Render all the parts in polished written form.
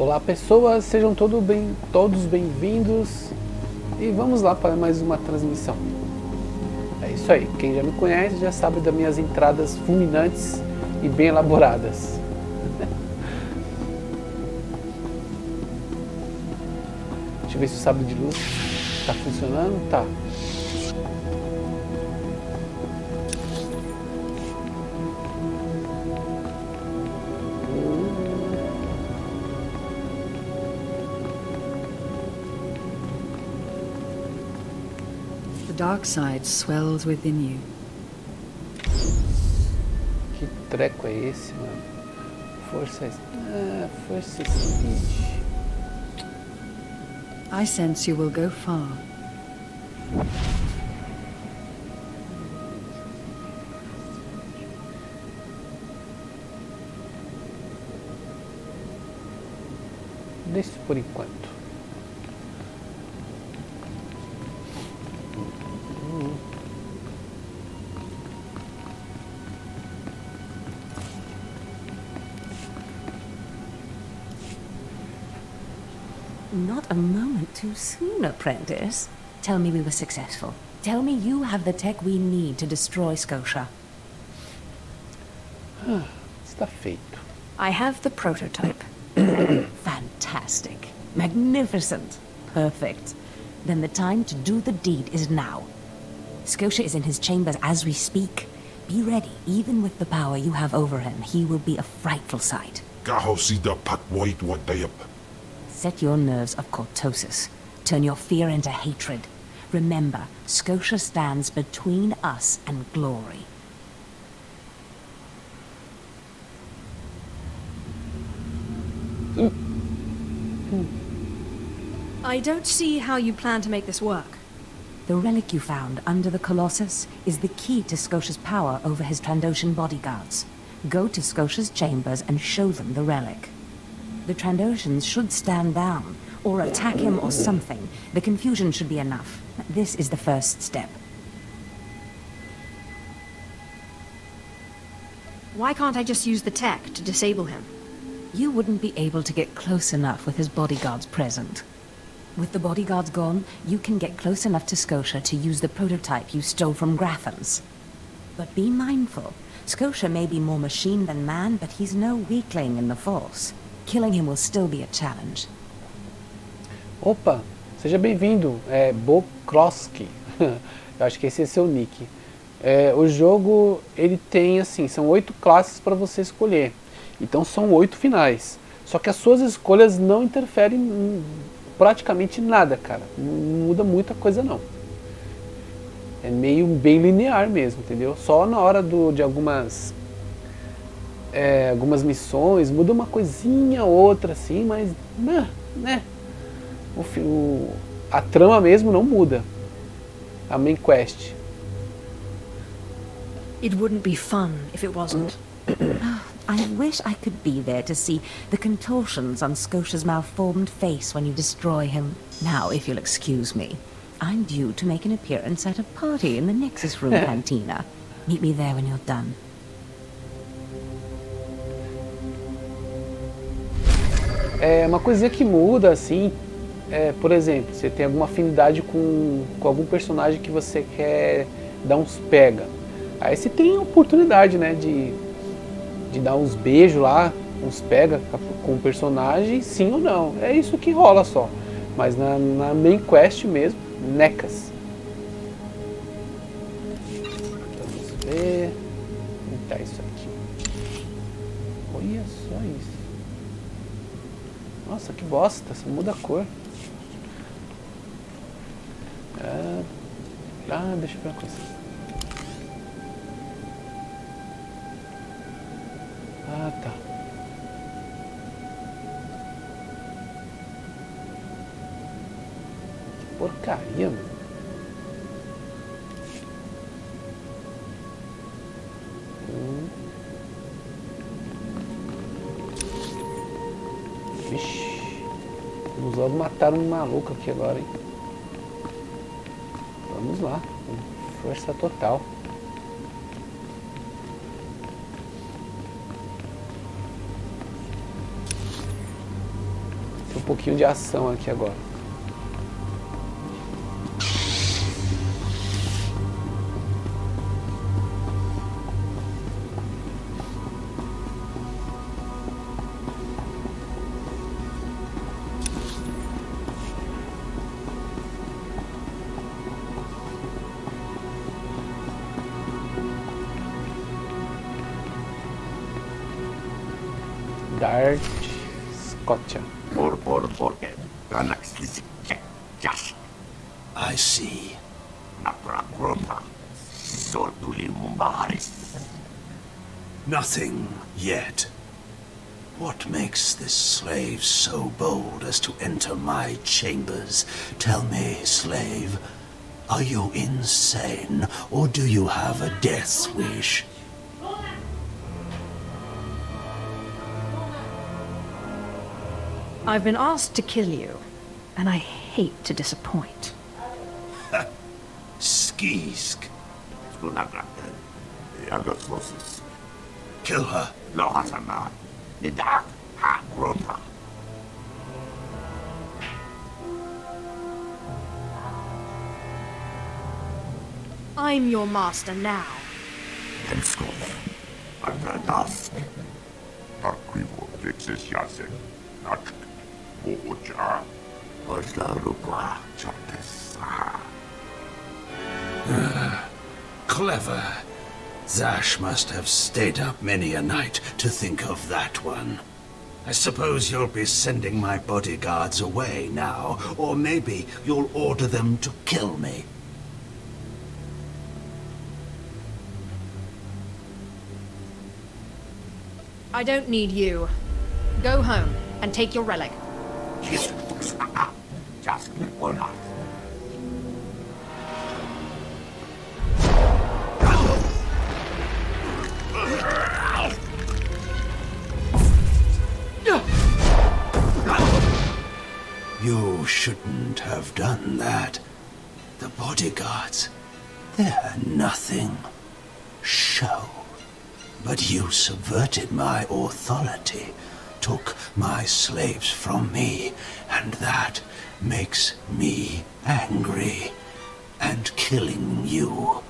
Olá pessoas, sejam todos bem-vindos e vamos lá para mais uma transmissão. É isso aí, quem já me conhece já sabe das minhas entradas fulminantes e bem elaboradas. Deixa eu ver se o sabre de luz está funcionando. Tá. The dark side swells within you. Que treco é esse, mano? Força speed. I sense you will go far. Deixa por enquanto. Not a moment too soon, apprentice. Tell me we were successful. Tell me you have the tech we need to destroy Scotia. Está feito. I have the prototype. Fantastic. Magnificent. Perfect. Then the time to do the deed is now. Scotia is in his chambers as we speak. Be ready. Even with the power you have over him, he will be a frightful sight. Set your nerves of cortosis. Turn your fear into hatred. Remember, Scotia stands between us and glory. I don't see how you plan to make this work. The relic you found under the Colossus is the key to Scotia's power over his Trandoshan bodyguards. Go to Scotia's chambers and show them the relic. The Trandoshans should stand down, or attack him or something. The confusion should be enough. This is the first step. Why can't I just use the tech to disable him? You wouldn't be able to get close enough with his bodyguards present. With the bodyguards gone, you can get close enough to Scotia to use the prototype you stole from Grathans. But be mindful. Scotia may be more machine than man, but he's no weakling in the Force. Killing him will still be a challenge. Opa, seja bem-vindo, Bokroski. Eu acho que esse é seu nick. O jogo, ele tem assim, são 8 classes para você escolher. Então são 8 finais. Só que as suas escolhas não interferem em praticamente nada, cara. Não muda muita coisa não. É meio bem linear mesmo, entendeu? Só na hora de algumas missões, muda uma coisinha ou outra assim, mas né? A trama mesmo não muda. A main quest. It wouldn't be fun if it wasn't. I wish I could be there to see the contortions on Scotia's malformed face when you destroy him. Now, if you'll excuse me, I'm due to make an appearance at a party in the Nexus Room Cantina. Meet me there when you're done. Uma coisinha que muda, assim, por exemplo, você tem alguma afinidade com algum personagem que você quer dar uns pega. Aí você tem a oportunidade, né, de dar uns beijos lá, uns pega com o personagem, sim ou não. É isso que rola só. Mas na main quest mesmo, necas. Vamos ver. Como tá isso aqui? Olha só isso. Nossa, que bosta, só muda a cor. Deixa eu ver uma coisa. Tá. Que porcaria, mano. Vixe. Vamos logo matar um maluco aqui agora, hein? Vamos lá. Com força total. pouquinho de ação aqui agora. Dart Scotia. I see. Nothing yet. What makes this slave so bold as to enter my chambers? Tell me, slave, are you insane, or do you have a death wish? I've been asked to kill you, and I hate to disappoint. Skisk. Kill her. I'm your master now. Clever. Zash must have stayed up many a night to think of that one. I suppose you'll be sending my bodyguards away now, or maybe you'll order them to kill me. I don't need you. Go home and take your relic. You shouldn't have done that. The bodyguards, they're nothing. Show. But you subverted my authority, took my slaves from me, and that makes me angry. And killing you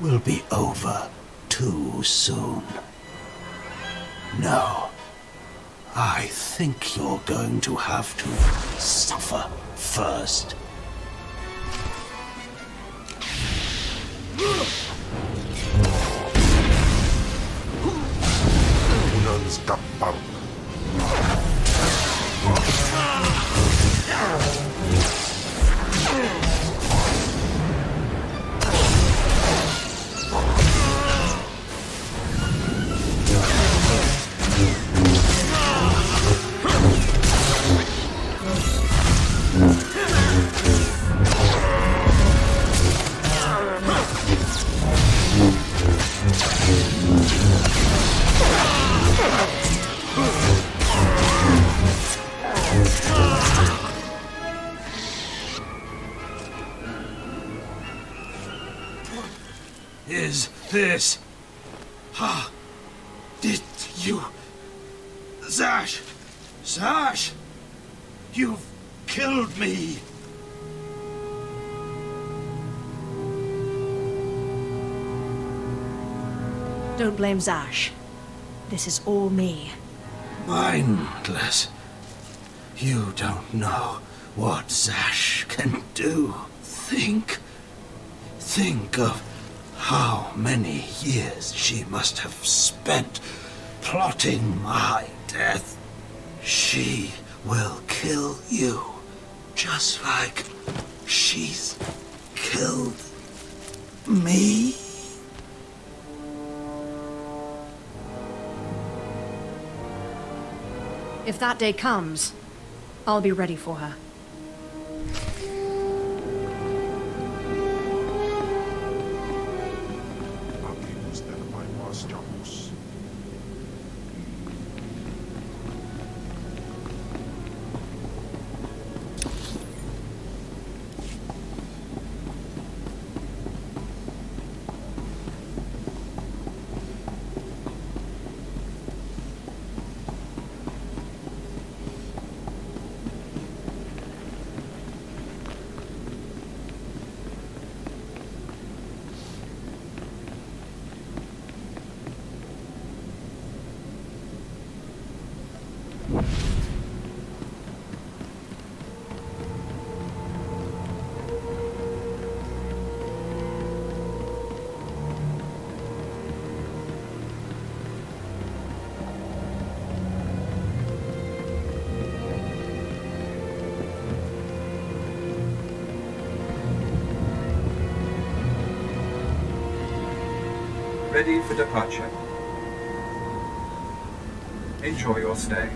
will be over too soon. No. I think you're going to have to suffer first. Is this... Did you... Zash! Zash! You've killed me! Don't blame Zash. This is all me. Mindless. You don't know what Zash can do. Think of how many years she must have spent plotting my death. She will kill you, just like she's killed me. If that day comes, I'll be ready for her. ready for departure. Enjoy your stay.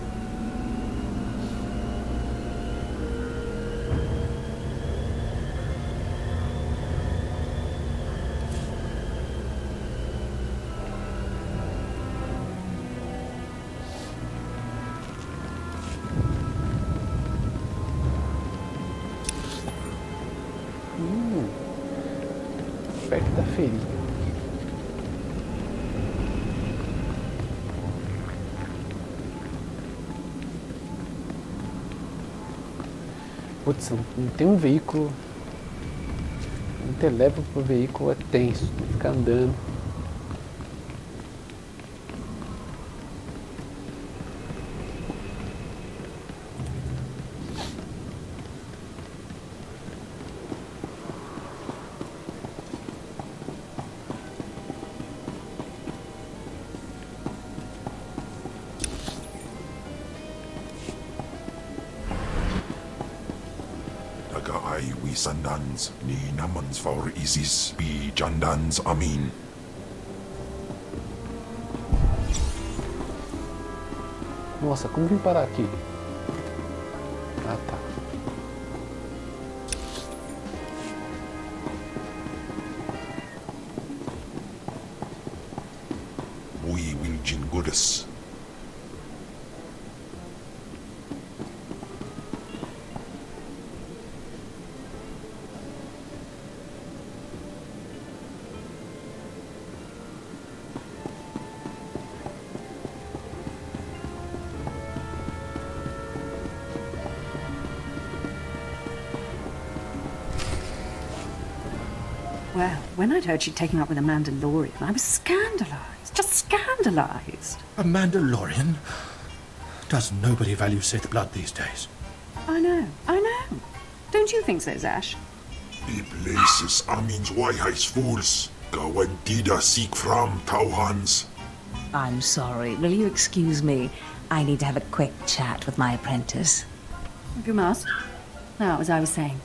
Perto da feirinha. Putz, não tem um veículo. Não ter leva pro veículo é tenso, tem que ficar andando. Ay wisandans ni namans for isis bi jandans amin. Nossa, como vim parar aqui? Ah, tá. We will jingodas. Well, when I'd heard she'd taken up with a Mandalorian, I was scandalised. Just scandalised. A Mandalorian? Does nobody value Sith blood these days? I know. Don't you think so, Zash? The places Amin's wise fools. Gawantida seek from Tauhans. I'm sorry. Will you excuse me? I need to have a quick chat with my apprentice. If you must. Now, as I was saying.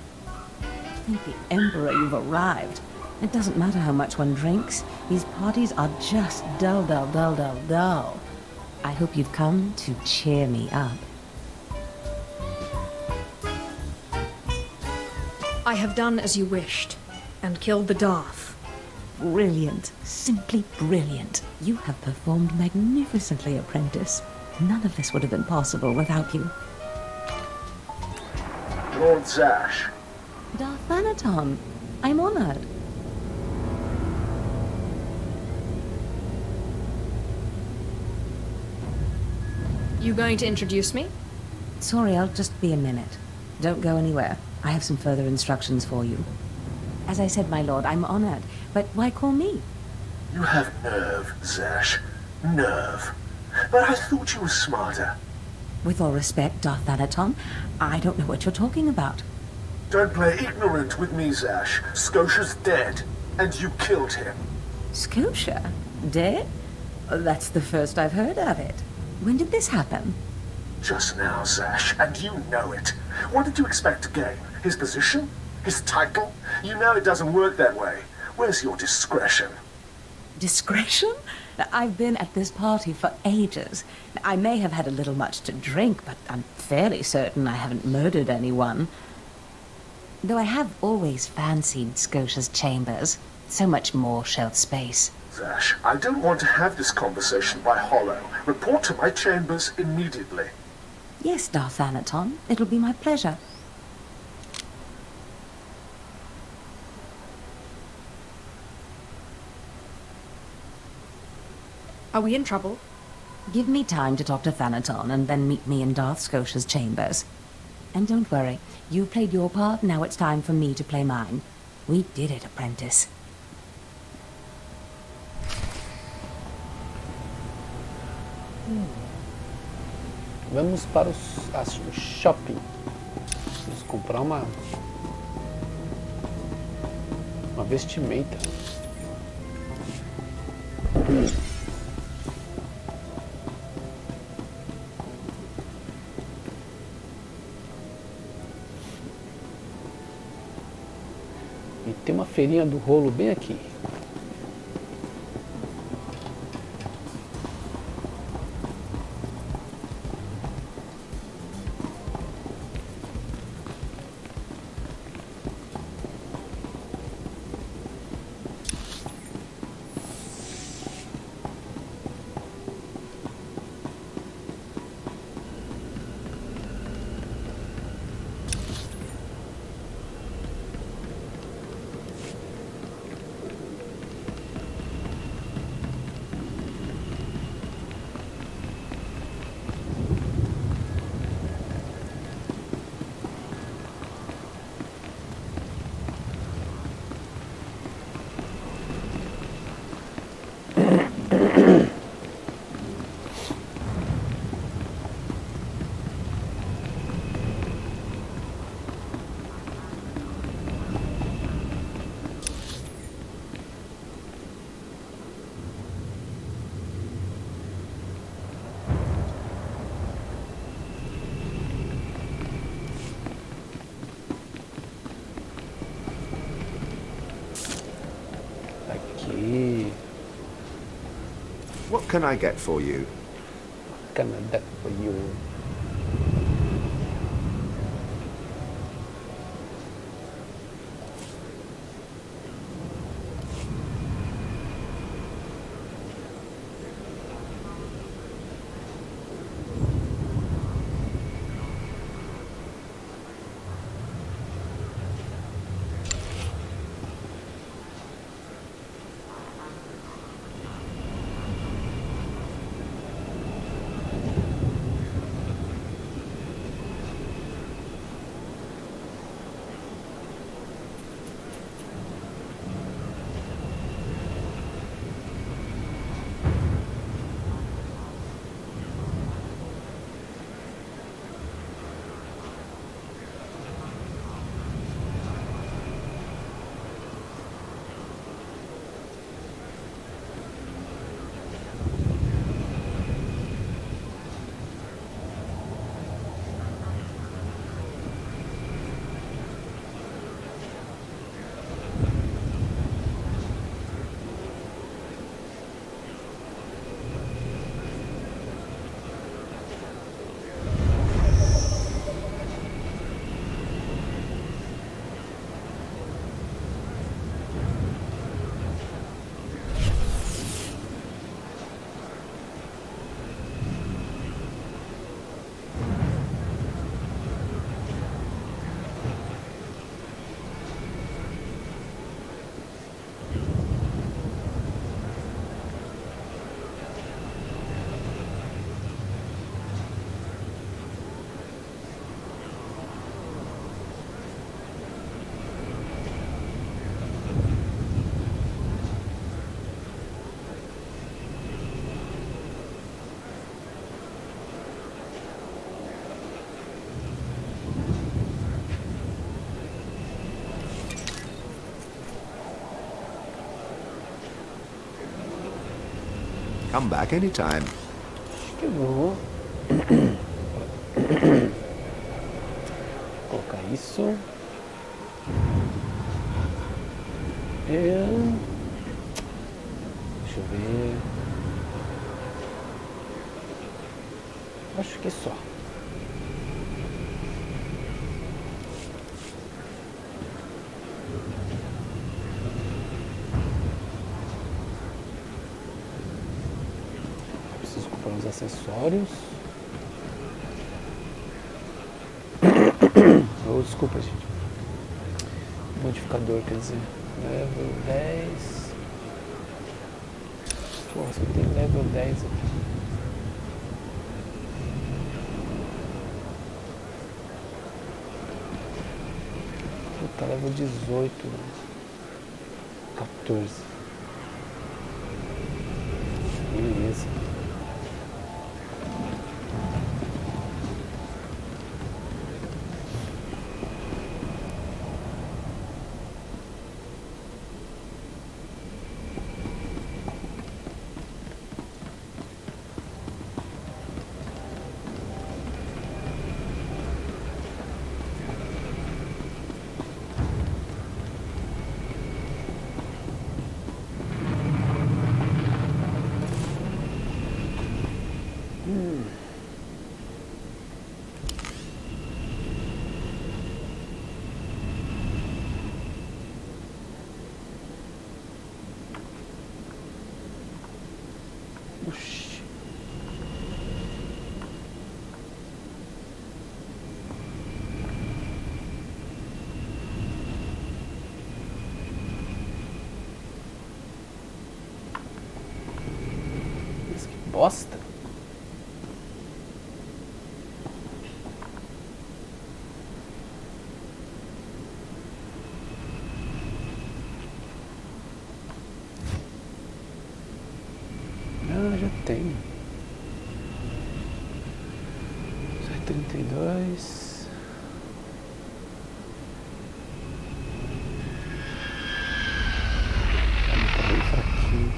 Thank the Emperor you've arrived. It doesn't matter how much one drinks. These parties are just dull, dull, dull, dull, dull. I hope you've come to cheer me up. I have done as you wished, and killed the Darth. Brilliant. Simply brilliant. You have performed magnificently, apprentice. None of this would have been possible without you. Lord Zash. Darth Thanaton, I'm honored. You going to introduce me? Sorry, I'll just be a minute. Don't go anywhere. I have some further instructions for you. As I said, my lord, I'm honored. But why call me? You have nerve, Zash. Nerve. But I thought you were smarter. With all respect, Darth Thanaton, I don't know what you're talking about. Don't play ignorant with me, Zash. Scotia's dead, and you killed him. Scotia? Dead? Oh, that's the first I've heard of it. When did this happen? Just now, Zash, and you know it. What did you expect to gain? His position? His title? You know it doesn't work that way. Where's your discretion? Discretion? I've been at this party for ages. I may have had a little much to drink, but I'm fairly certain I haven't murdered anyone. Though I have always fancied Scotia's chambers. So much more shelf space. Zash, I don't want to have this conversation by hollow. Report to my chambers immediately. Yes, Darth Thanaton. It'll be my pleasure. Are we in trouble? Give me time to talk to Thanaton and then meet me in Darth Scotia's chambers. And don't worry, you've played your part, now it's time for me to play mine. We did it, apprentice. Vamos para o shopping. Vamos comprar uma vestimenta. E tem uma feirinha do rolo bem aqui. What can I get for you? Can I that for you? Come back anytime. Acho que eu vou colocar isso. Deixa eu ver. Acho que só. Preciso comprar uns acessórios. Oh, desculpa, gente. Modificador, quer dizer, level 10. Porra, só tem level 10 aqui. Puta, level 18, né? 14. Beleza. Oxi. Mas que bosta. Ah, já tenho. 32. Tá bem fraquinho.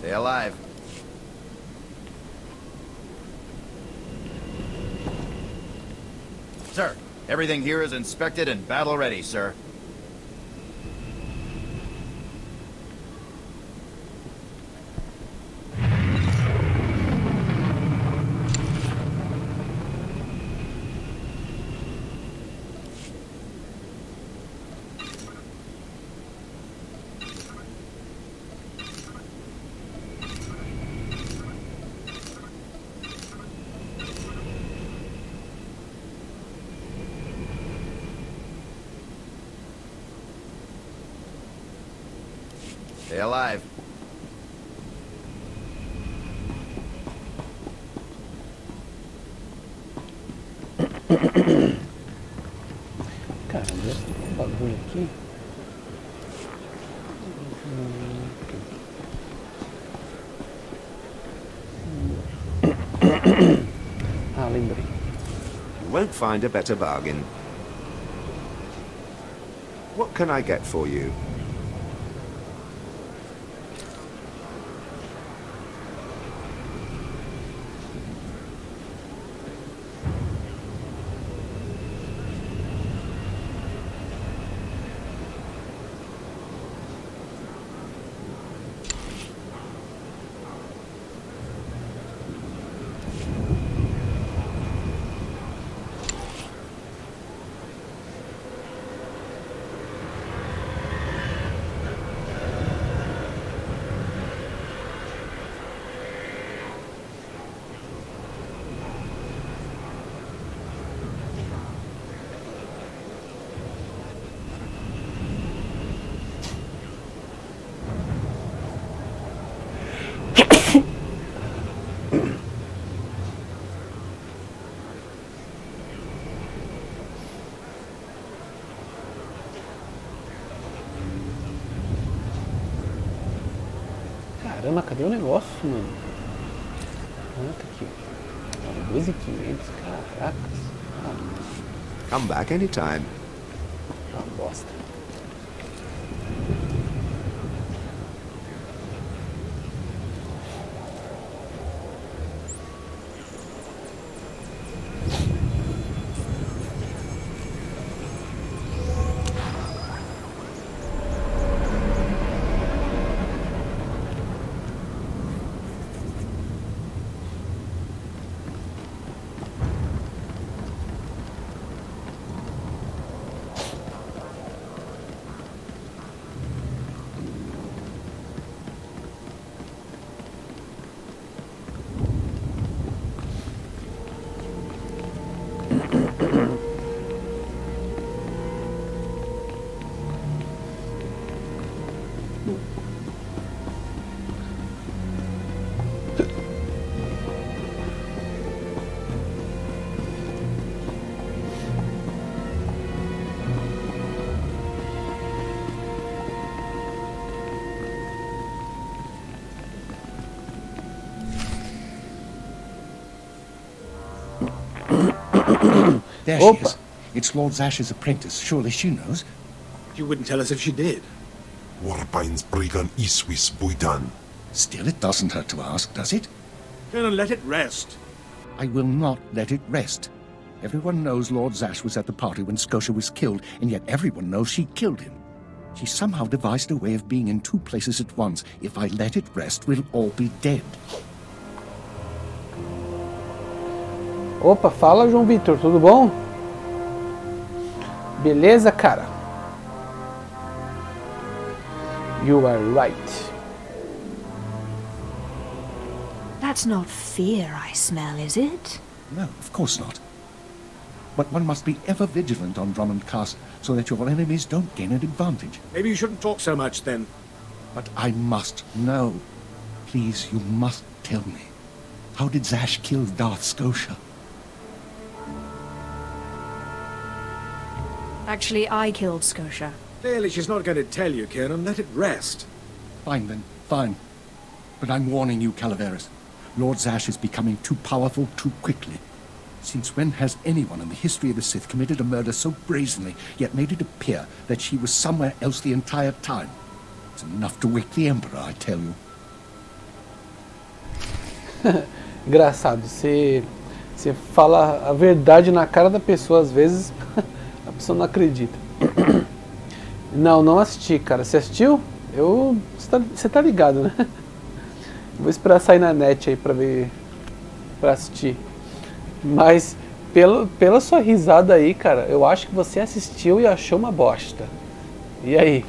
Stay alive. Sir, everything here is inspected and battle ready, sir. Stay alive. Caramba, tem um bagulho aqui. Ah, lembrei. You won't find a better bargain. What can I get for you? Caramba, cadê o negócio, mano? Ah, tá aqui. 2.500, caracas. Ah, Come back anytime. uma bosta. There she is. It's Lord Zash's apprentice. Surely she knows. You wouldn't tell us if she did. Warbine's Brigan Iswis Buidan. Still, it doesn't hurt to ask, does it? Then let it rest. I will not let it rest. Everyone knows Lord Zash was at the party when Scotia was killed, and yet everyone knows she killed him. She somehow devised a way of being in two places at once. If I let it rest, we'll all be dead. Opa, fala João Vitor, tudo bom? Beleza, cara? You are right. That's not fear I smell, is it? No, of course not. But one must be ever vigilant on Drummond Castle so that your enemies don't gain an advantage. Maybe you shouldn't talk so much then. But I must know. Please, you must tell me. How did Zash kill Darth Scotia? Actually, I killed Scotia. Clearly she's not going to tell you, Kieran. Let it rest. Fine then, fine. But I'm warning you, Calaveras. Lord Zash is becoming too powerful too quickly. Since when has anyone in the history of the Sith committed a murder so brazenly, yet made it appear that she was somewhere else the entire time? It's enough to wake the Emperor, I tell you. Engraçado, você fala a verdade na cara da pessoa, às vezes a pessoa não acredita. Não assisti, cara. Você assistiu? Você tá ligado, né? Vou esperar sair na net aí pra ver, pra assistir. Mas pela sua risada aí, cara, eu acho que você assistiu e achou uma bosta. E aí?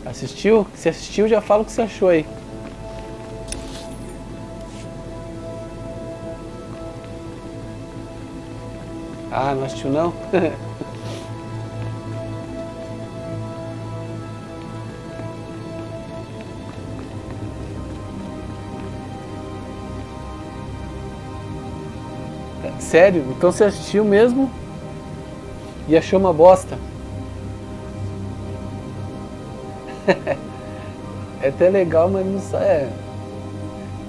Assistiu? Se assistiu, já fala o que você achou aí. Ah, não assistiu não? Sério? Então você assistiu mesmo e achou uma bosta? É até legal, mas não sabe.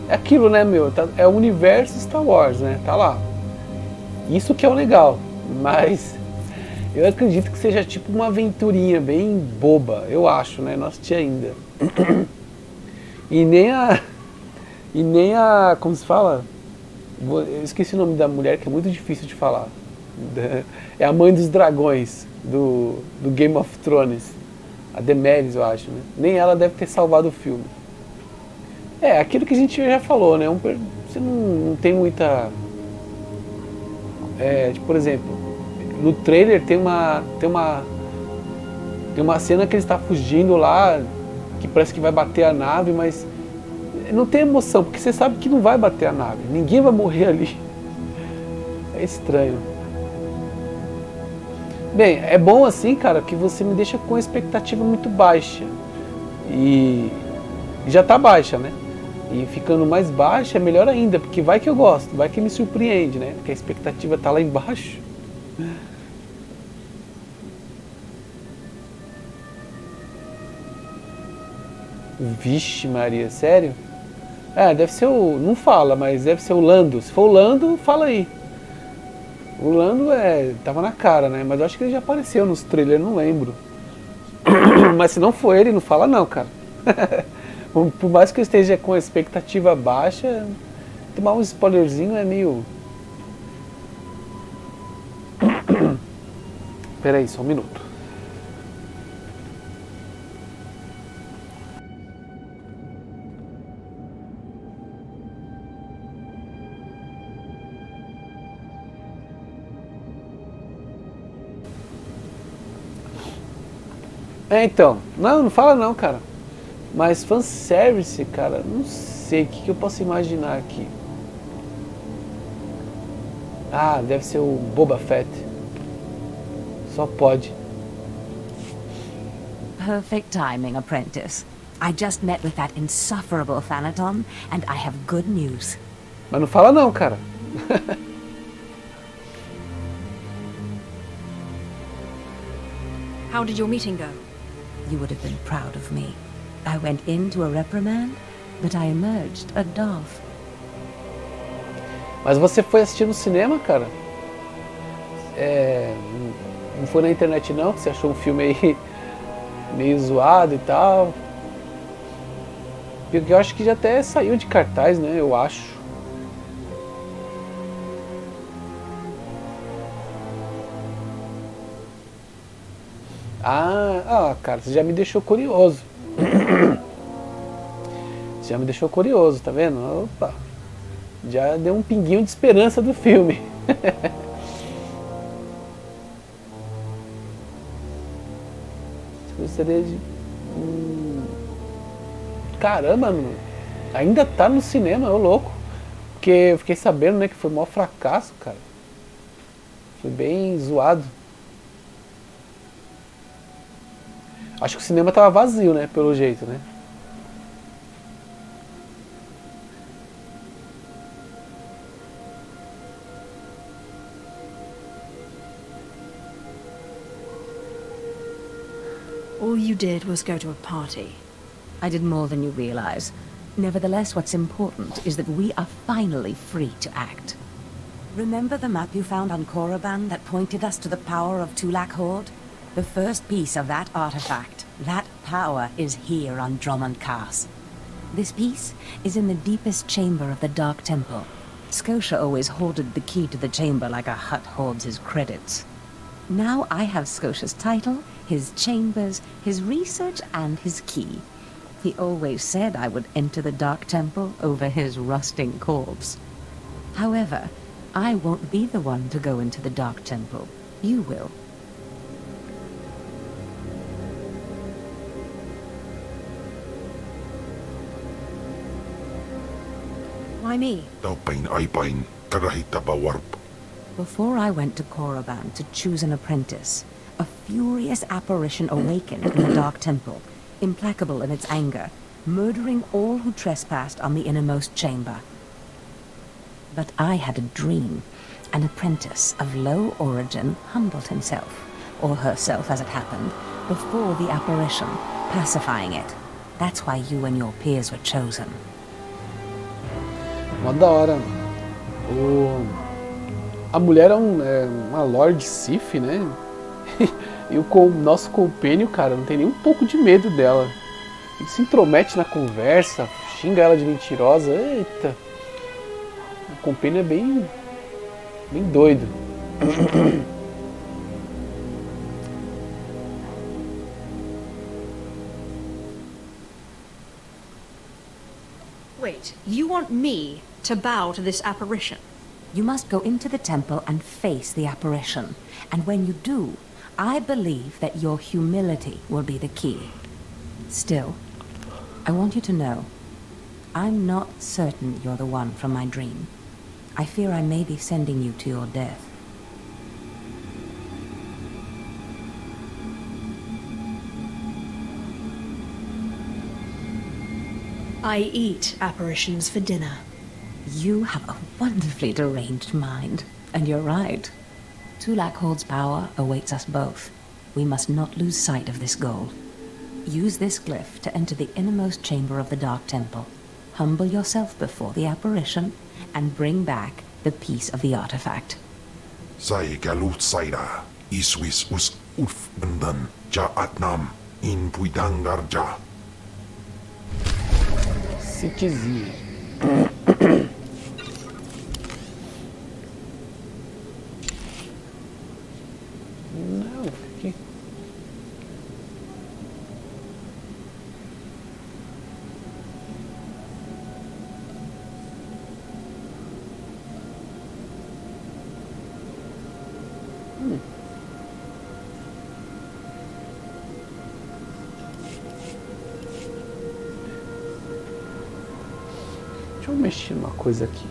É aquilo, né, meu? É o universo Star Wars, né? Tá lá. Isso que é o legal. Mas eu acredito que seja tipo uma aventurinha bem boba. Eu acho, né? Não assisti ainda. E nem a. Como se fala? Eu esqueci o nome da mulher, que é muito difícil de falar. É a mãe dos dragões do Game of Thrones. A Daenerys, eu acho, né? Nem ela deve ter salvado o filme. É, aquilo que a gente já falou, né? Você não tem muita... tipo, por exemplo, no trailer tem uma cena que ele está fugindo lá, que parece que vai bater a nave, mas... não tem emoção, porque você sabe que não vai bater a nave. Ninguém vai morrer ali. É estranho. Bem, é bom assim, cara, que você me deixa com a expectativa muito baixa. E já tá baixa, né? E ficando mais baixa é melhor ainda, porque vai que eu gosto, vai que me surpreende, né? Porque a expectativa tá lá embaixo. Vixe Maria, sério? Deve ser o... não fala, mas deve ser o Lando. Se for o Lando, fala aí. O Lando tava na cara, né? Mas eu acho que ele já apareceu nos trailers, não lembro. Mas se não for ele, não fala não, cara. Por mais que eu esteja com a expectativa baixa, tomar um spoilerzinho é meio... Pera aí, só um minuto. Então, não fala não, cara. Mas fanservice, cara, não sei, o que eu posso imaginar aqui? Ah, deve ser o Boba Fett. Só pode. Perfect timing, apprentice. I just met with that insufferable Thanaton, and I have good news. Mas não fala não, cara. How did your meeting go? You would have been proud of me. I went into a reprimand, but I emerged a Darth. Mas você foi assistir no cinema, cara? Não foi na internet não? Que você achou um filme aí meio zoado e tal? Porque eu acho que já até saiu de cartaz, né? Eu acho. Cara, você já me deixou curioso. Você já me deixou curioso, tá vendo? Opa. Já deu um pinguinho de esperança do filme. Gostaria de... Caramba, mano. Ainda tá no cinema, ô louco. Porque eu fiquei sabendo, né, que foi o maior fracasso, cara. Foi bem zoado. Acho que o cinema tava vazio, né, pelo jeito, né. All you did was go to a party. I did more than you realize. Nevertheless, what's important is that we are finally free to act. Remember the map you found on Korriban that pointed us to the power of Tulak Horde? The first piece of that artifact, that power, is here on Drummond Cast. This piece is in the deepest chamber of the Dark Temple. Scotia always hoarded the key to the chamber like a Hutt hoards his credits. Now I have Scotia's title, his chambers, his research, and his key. He always said I would enter the Dark Temple over his rusting corpse. However, I won't be the one to go into the Dark Temple. You will. Why me? Before I went to Korriban to choose an apprentice, a furious apparition awakened in the Dark Temple, implacable in its anger, murdering all who trespassed on the innermost chamber. But I had a dream. An apprentice of low origin humbled himself, or herself as it happened, before the apparition, pacifying it. That's why you and your peers were chosen. Mó da hora. A mulher é uma Lord Sith, né? E o nosso compênio, cara, não tem nem um pouco de medo dela. Ele se intromete na conversa, xinga ela de mentirosa. Eita. O compênio é bem doido. Wait, you want me to bow to this apparition? You must go into the temple and face the apparition. And when you do, I believe that your humility will be the key. Still, I want you to know, I'm not certain you're the one from my dream. I fear I may be sending you to your death. I eat apparitions for dinner. You have a wonderfully deranged mind, and you're right. Tulak Horde's power awaits us both. We must not lose sight of this goal. Use this glyph to enter the innermost chamber of the Dark Temple. Humble yourself before the apparition, and bring back the piece of the artifact. Sai galut saira, iswis us uf bendan, ja atnam, in puidangarja. Cityzinha. Não, aqui. Deixa eu mexer numa coisa aqui.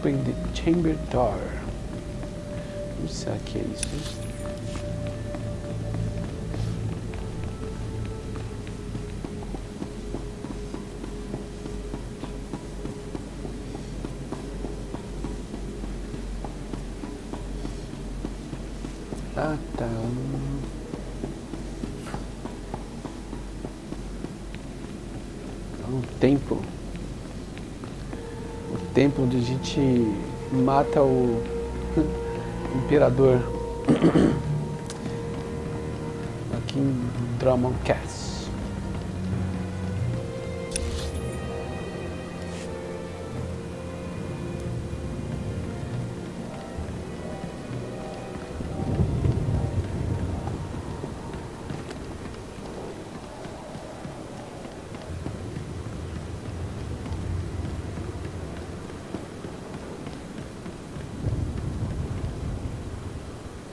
Open the chamber door. Não sei o que é isso. Ah, tá. Um templo. O templo onde a gente mata o imperador. Aqui em Drummond Castle.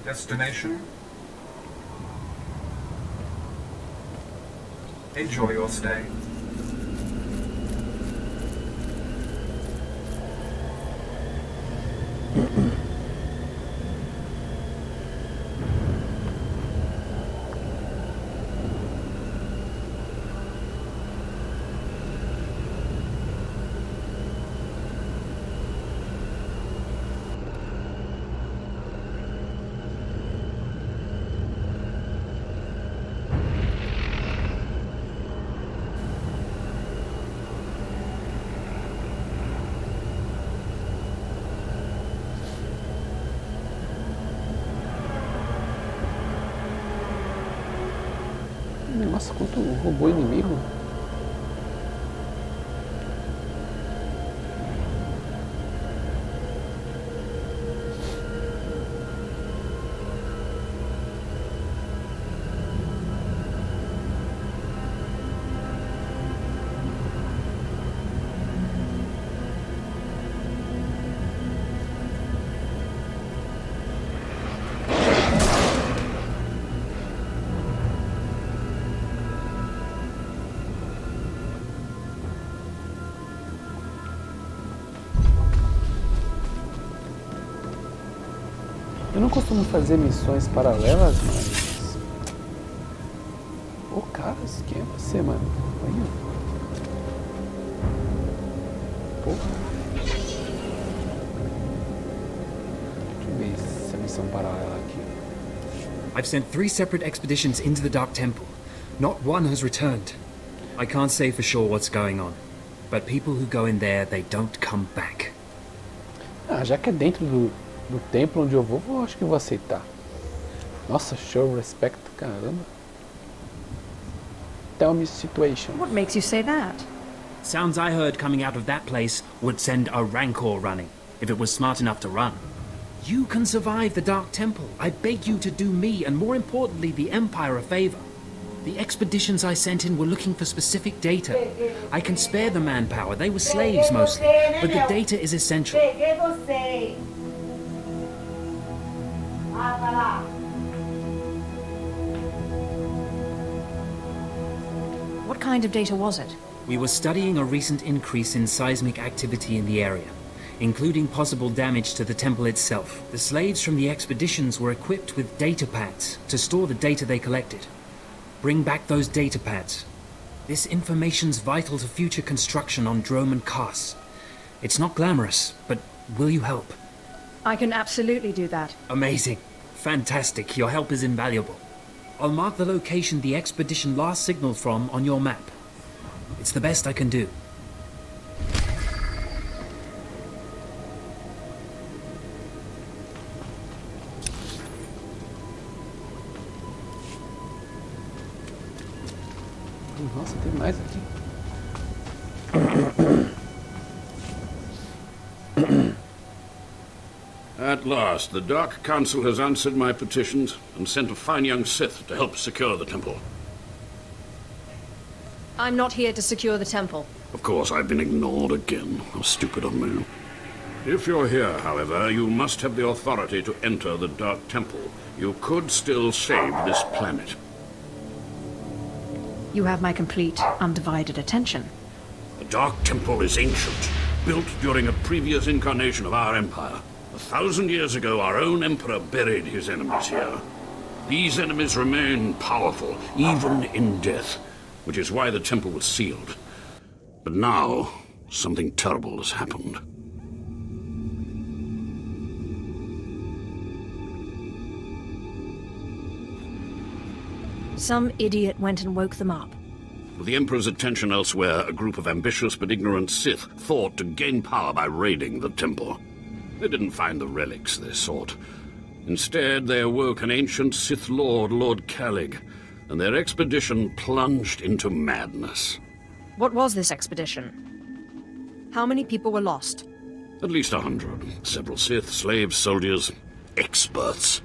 Destination? Enjoy your stay. Nossa, quanto robô inimigo. Eu não costumo fazer missões paralelas, mas... Ô, cara, quem é você, mano? Olha. Pô. Deixa eu ver essa missão paralela aqui. I've sent 3 separate expeditions into the Dark Temple. Not one has returned. I can't say for sure what's going on. But people who go in there, they don't come back. Ah, já que é dentro do templo onde eu vou, acho que vou aceitar. Nossa, show respect, caramba. Tell me situation. What makes you say that? Sounds I heard coming out of that place would send a Rancor running, if it was smart enough to run. You can survive the Dark Temple. I beg you to do me, and more importantly, the Empire a favor. The expeditions I sent in were looking for specific data. I can spare the manpower, they were slaves mostly, but the data is essential. What kind of data was it? We were studying a recent increase in seismic activity in the area, including possible damage to the temple itself. The slaves from the expeditions were equipped with data pads to store the data they collected. Bring back those data pads. This information's vital to future construction on Drome and Kars. It's not glamorous, but will you help? I can absolutely do that. Amazing. Fantastic. Your help is invaluable. I'll mark the location the expedition last signaled from on your map. It's the best I can do. Nossa, tem mais aqui. At last, the Dark Council has answered my petitions and sent a fine young Sith to help secure the temple. I'm not here to secure the temple. Of course, I've been ignored again. How stupid of me. If you're here, however, you must have the authority to enter the Dark Temple. You could still save this planet. You have my complete, undivided attention. The Dark Temple is ancient. built during a previous incarnation of our empire. 1,000 years ago, our own emperor buried his enemies here. These enemies remain powerful, even in death, which is why the temple was sealed. But now, something terrible has happened. Some idiot went and woke them up. With the Emperor's attention elsewhere, a group of ambitious but ignorant Sith thought to gain power by raiding the temple. They didn't find the relics they sought. Instead, they awoke an ancient Sith Lord, Lord Calig, and their expedition plunged into madness. What was this expedition? How many people were lost? At least 100. Several Sith, slaves, soldiers, experts.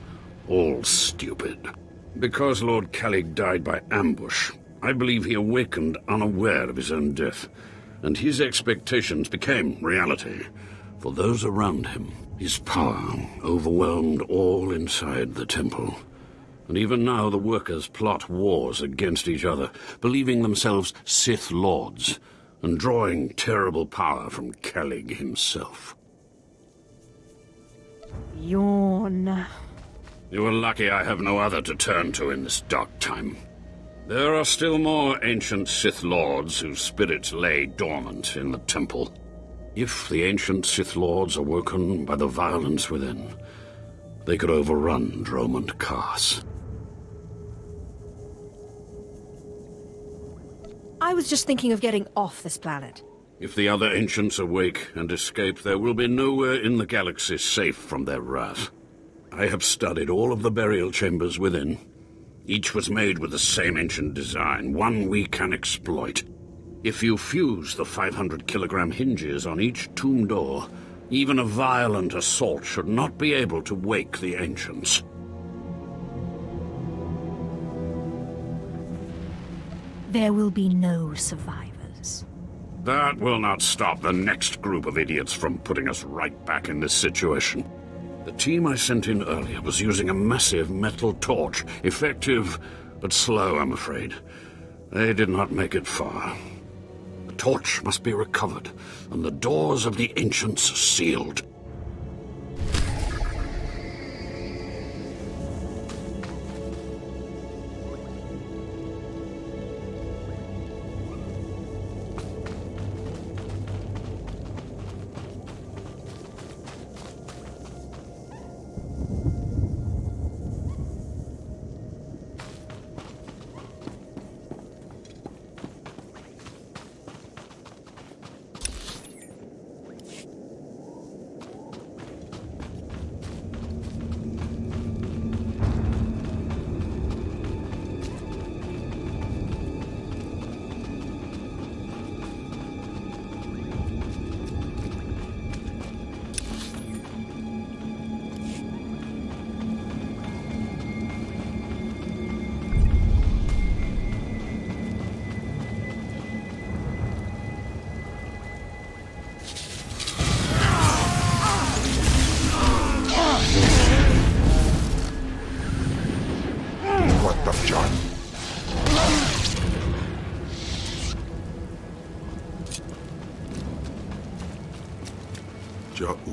All stupid. Because Lord Calig died by ambush, I believe he awakened unaware of his own death, and his expectations became reality. For those around him, his power overwhelmed all inside the temple. And even now the workers plot wars against each other, believing themselves Sith Lords, and drawing terrible power from Calig himself. Yawn. You are lucky I have no other to turn to in this dark time. There are still more ancient Sith Lords whose spirits lay dormant in the temple. If the ancient Sith Lords are woken by the violence within, they could overrun Dromund Kaas. I was just thinking of getting off this planet. If the other ancients awake and escape, there will be nowhere in the galaxy safe from their wrath. I have studied all of the burial chambers within. Each was made with the same ancient design, one we can exploit. If you fuse the 500-kilogram hinges on each tomb door, even a violent assault should not be able to wake the ancients. There will be no survivors. That will not stop the next group of idiots from putting us right back in this situation. The team I sent in earlier was using a massive metal torch, effective but slow, I'm afraid. They did not make it far. The torch must be recovered, and the doors of the ancients sealed.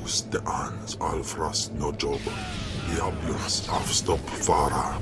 Usteans alfras no job, diablos avstop fara.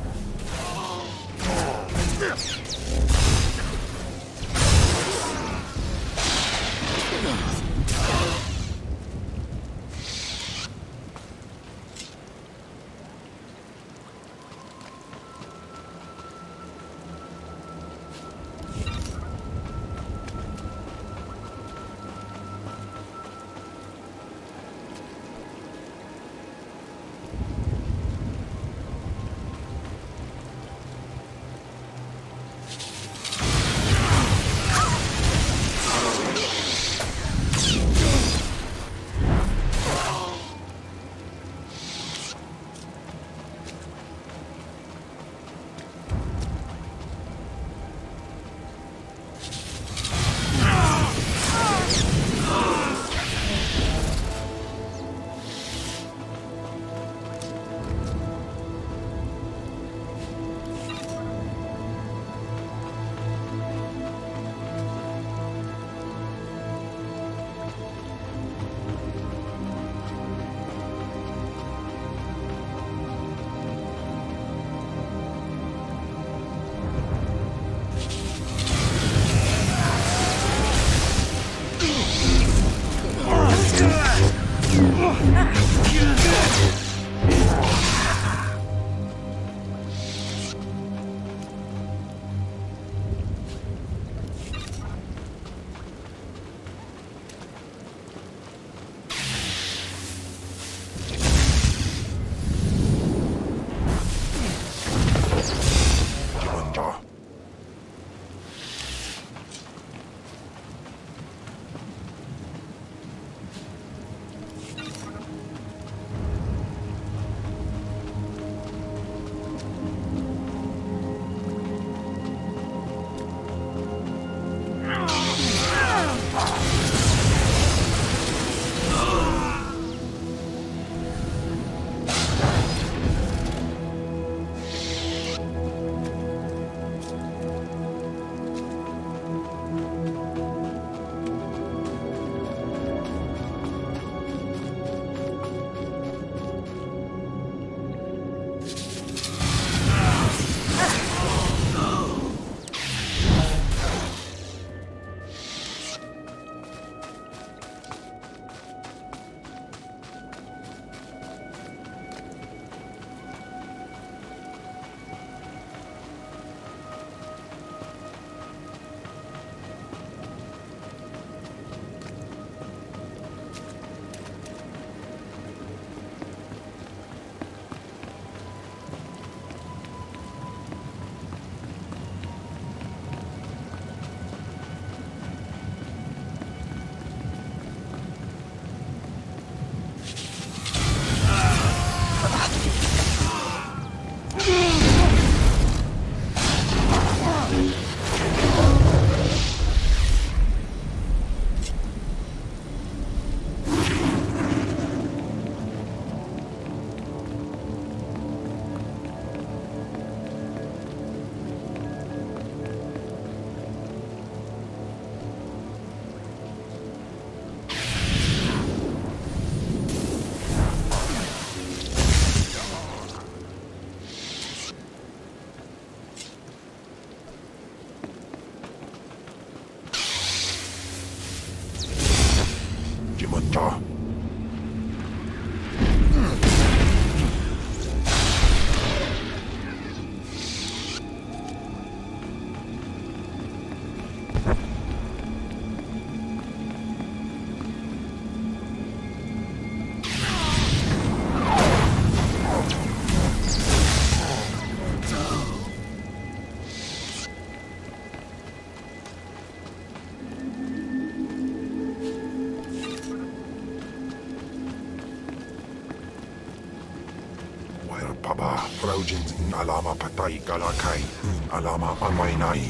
Fraujins in alama patay galakay in alama amaynay.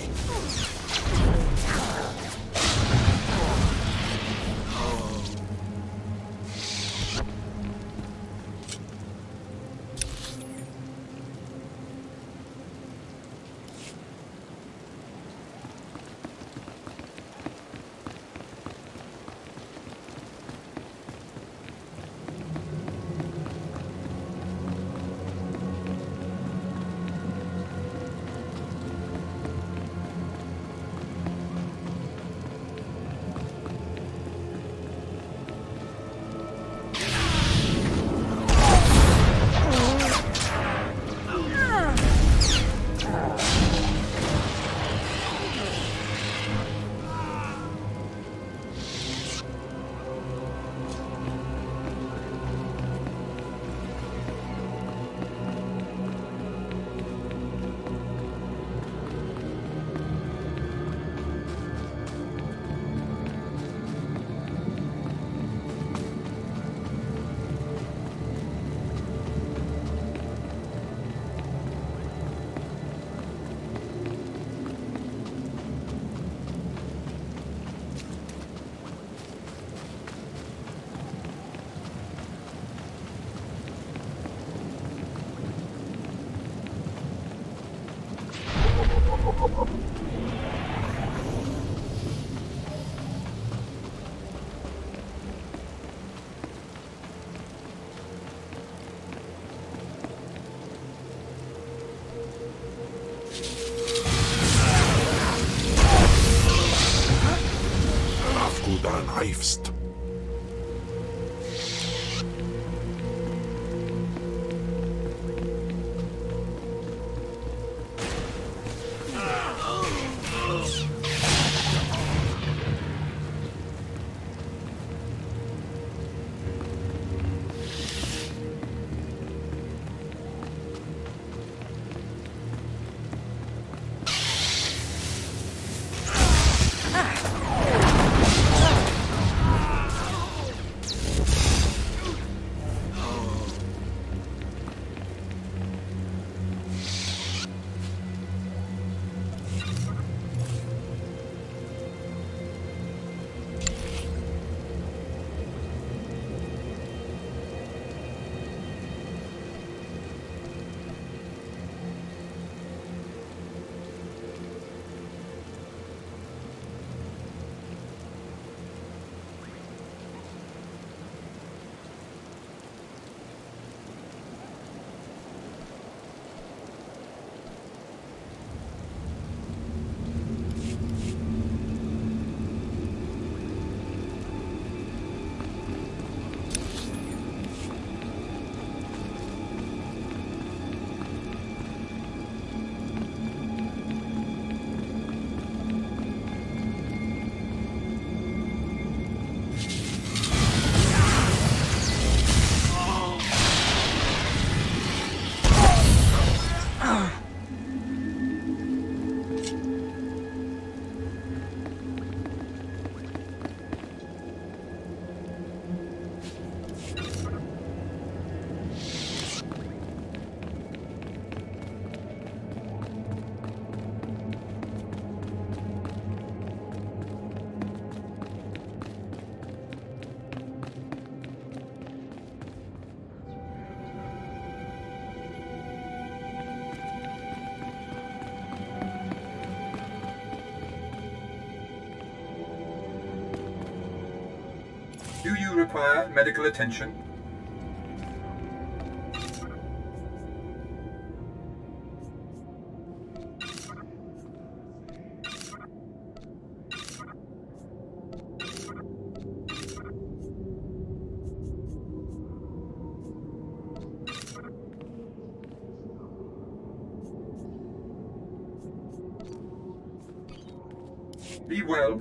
Afgudan Heifst. Do you require medical attention? Be well.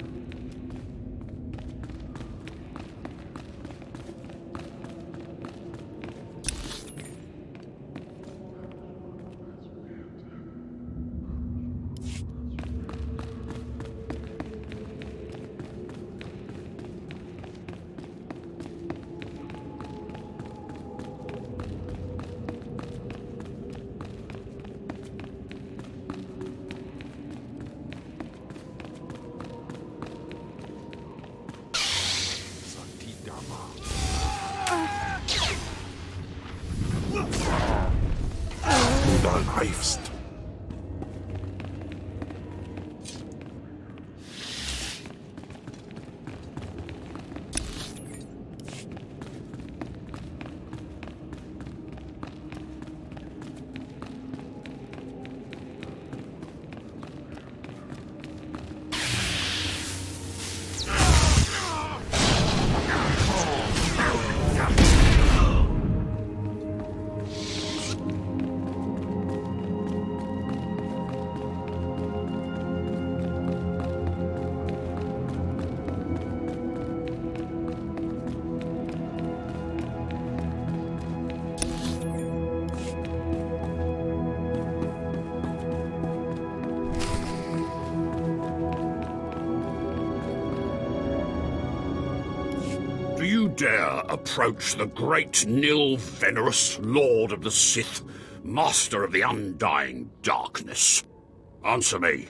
dare approach the great Nil Venerus, Lord of the Sith, Master of the Undying Darkness? Answer me.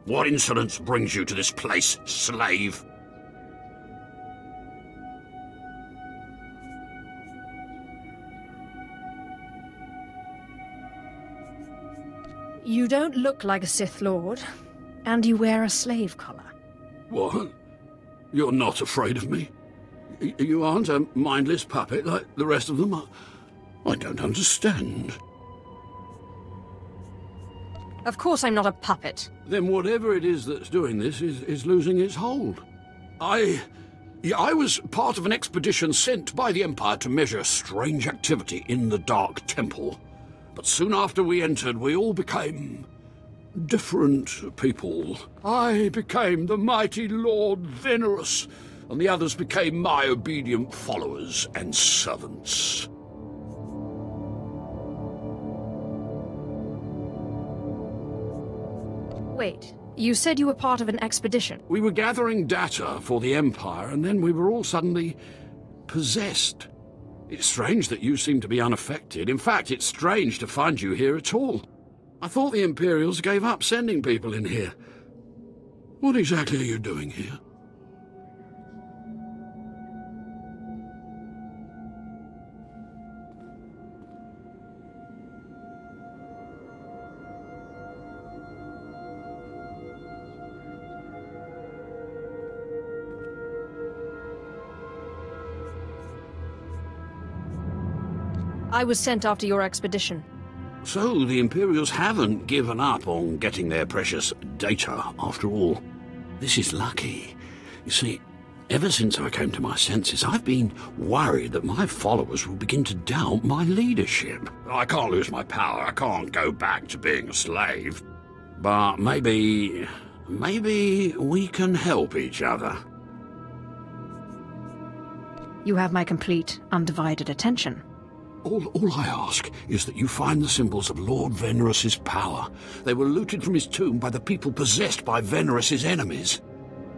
What insolence brings you to this place, slave? You don't look like a Sith Lord, and you wear a slave collar. What? You're not afraid of me? You aren't a mindless puppet like the rest of them? I don't understand. Of course I'm not a puppet. Then whatever it is that's doing this is losing its hold. I was part of an expedition sent by the Empire to measure strange activity in the Dark Temple. But soon after we entered, we all became different people. I became the mighty Lord Venerus, and the others became my obedient followers and servants. Wait, you said you were part of an expedition? We were gathering data for the Empire, and then we were all suddenly possessed. It's strange that you seem to be unaffected. In fact, it's strange to find you here at all. I thought the Imperials gave up sending people in here. What exactly are you doing here? I was sent after your expedition. So, the Imperials haven't given up on getting their precious data, after all. This is lucky. You see, ever since I came to my senses, I've been worried that my followers will begin to doubt my leadership. I can't lose my power. I can't go back to being a slave. But maybe we can help each other. You have my complete, undivided attention. All I ask is that you find the symbols of Lord Venerus's power. They were looted from his tomb by the people possessed by Venerus's enemies.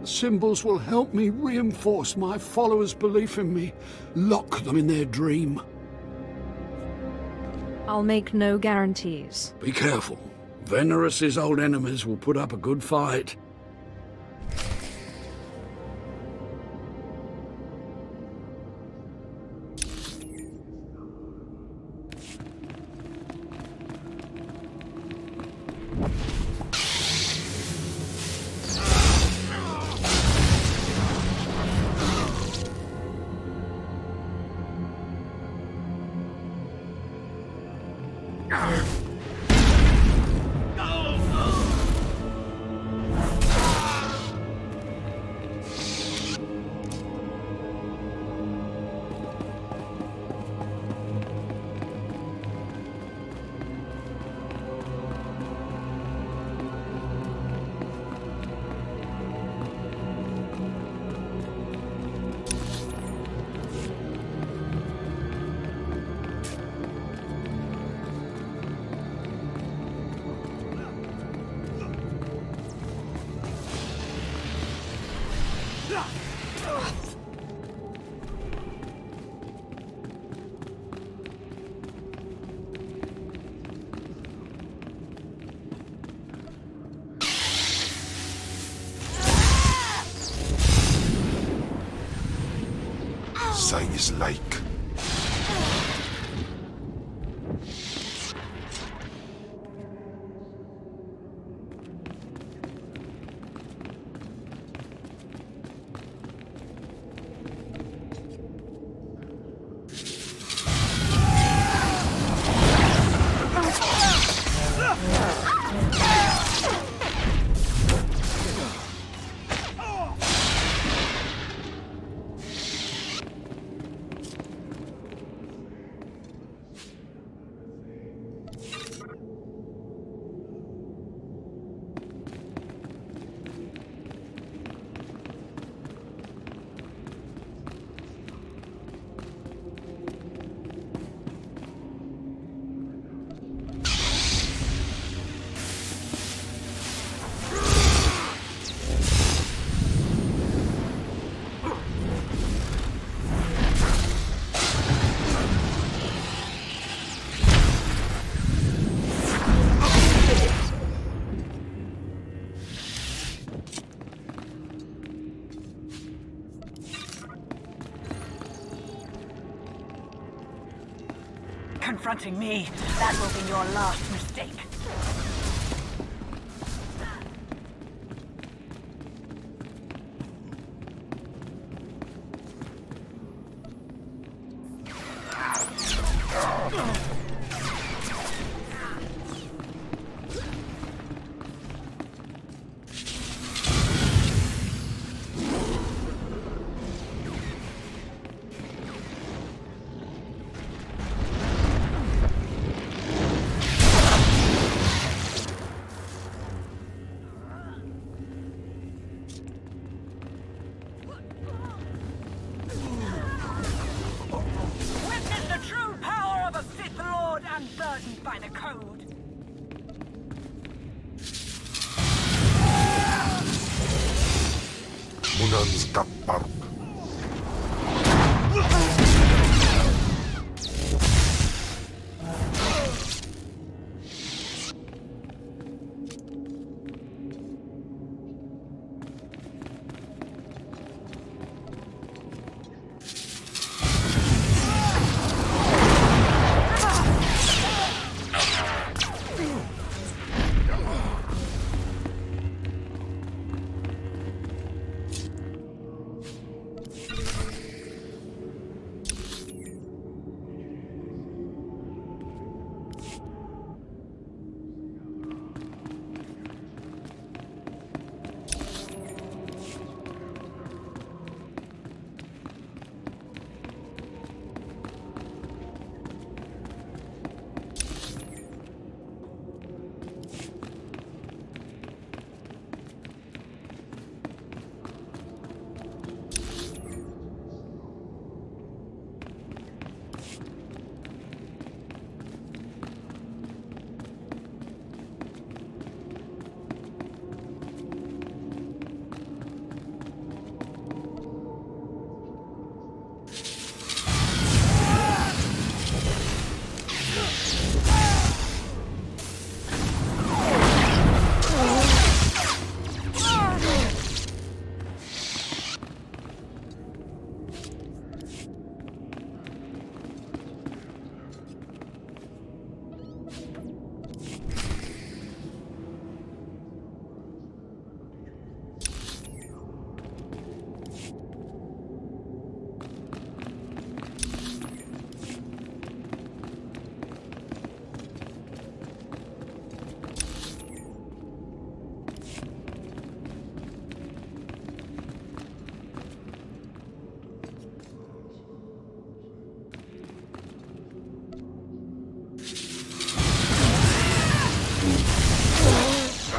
The symbols will help me reinforce my followers' belief in me, lock them in their dream. I'll make no guarantees. Be careful. Venerus's old enemies will put up a good fight. Is like. confronting me. That will be your last mistake. By the code. Munan's kapar.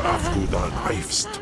Afgudan Eifst.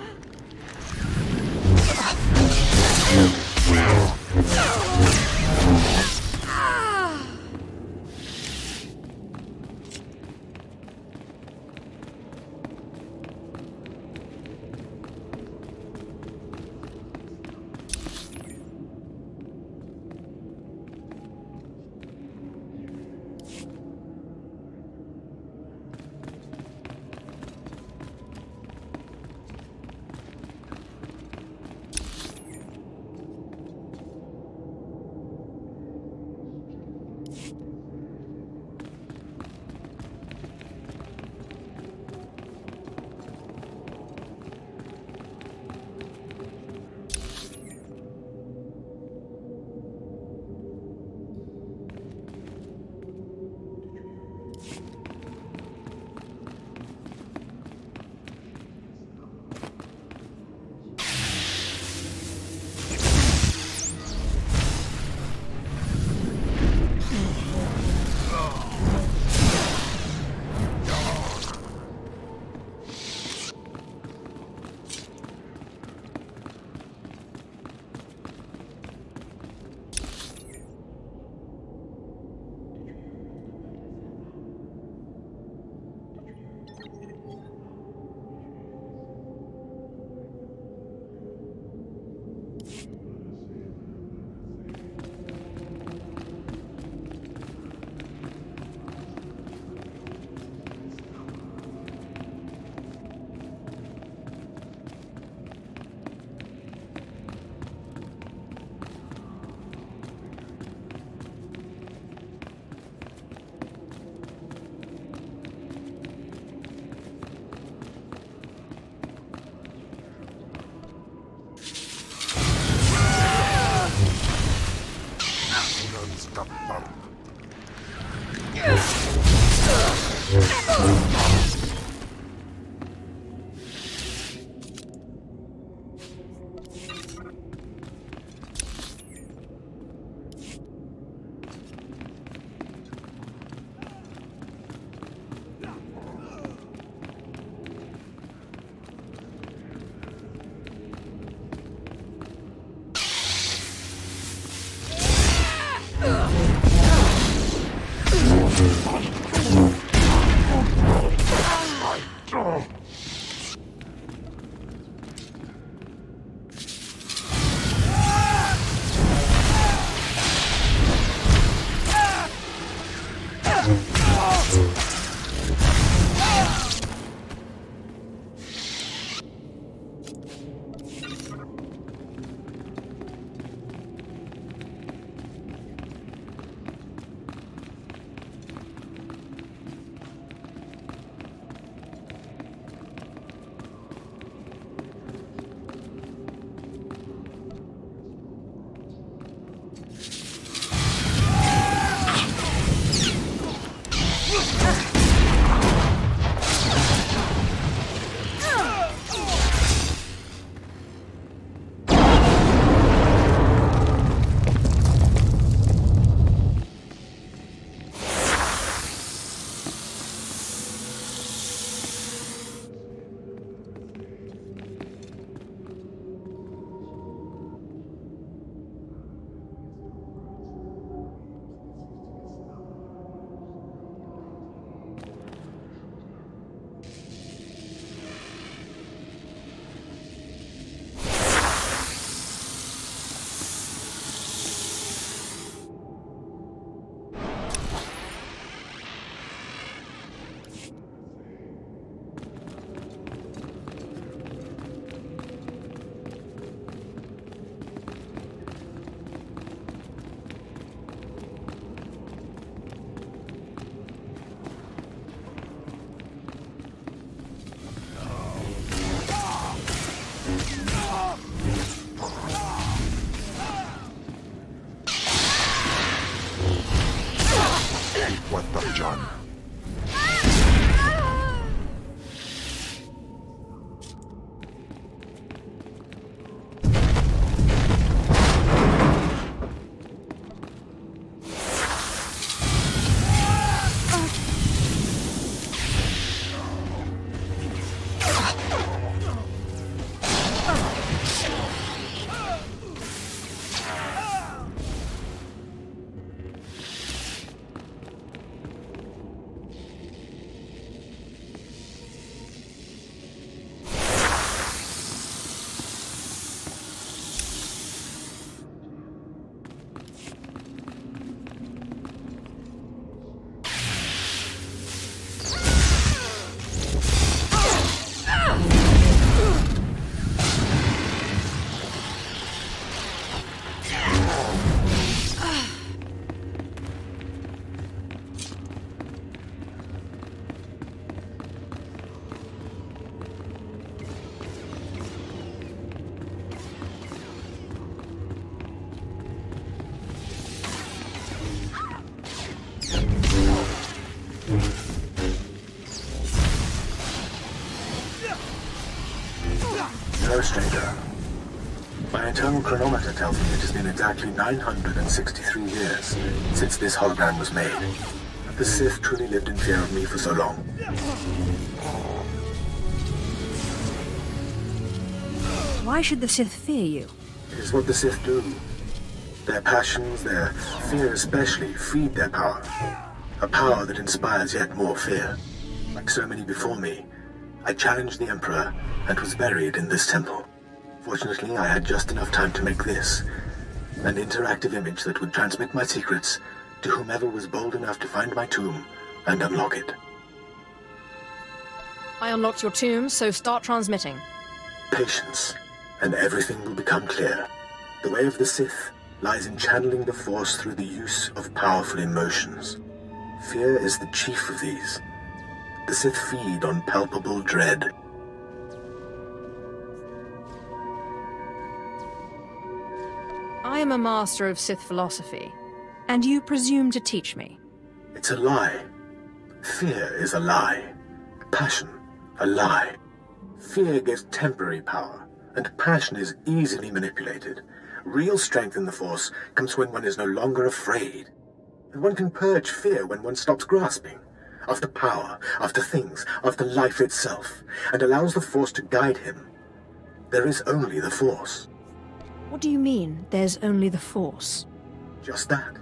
No, stranger. My internal chronometer tells me it has been exactly 963 years since this hologram was made. The Sith truly lived in fear of me for so long. Why should the Sith fear you? It is what the Sith do. Their passions, their fear especially, feed their power. A power that inspires yet more fear. Like so many before me, I challenged the Emperor and was buried in this temple. Fortunately, I had just enough time to make this, an interactive image that would transmit my secrets to whomever was bold enough to find my tomb and unlock it. I unlocked your tomb, so start transmitting. Patience, and everything will become clear. The way of the Sith lies in channeling the Force through the use of powerful emotions. Fear is the chief of these. The Sith feed on palpable dread. I am a master of Sith philosophy, and you presume to teach me. It's a lie. Fear is a lie. Passion, a lie. Fear gives temporary power, and passion is easily manipulated. Real strength in the Force comes when one is no longer afraid. And one can purge fear when one stops grasping. After power, after things, after life itself, and allows the Force to guide him. There is only the Force. What do you mean, there's only the Force? Just that.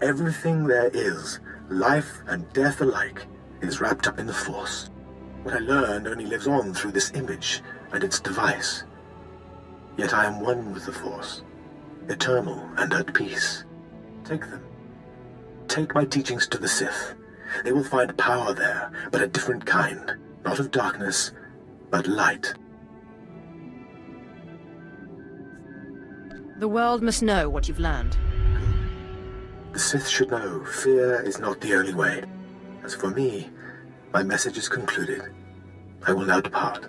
Everything there is, life and death alike, is wrapped up in the Force. What I learned only lives on through this image and its device. Yet I am one with the Force, eternal and at peace. Take them. Take my teachings to the Sith. They will find power there, but a different kind. Not of darkness, but light. The world must know what you've learned. The Sith should know fear is not the only way. As for me, my message is concluded. I will now depart.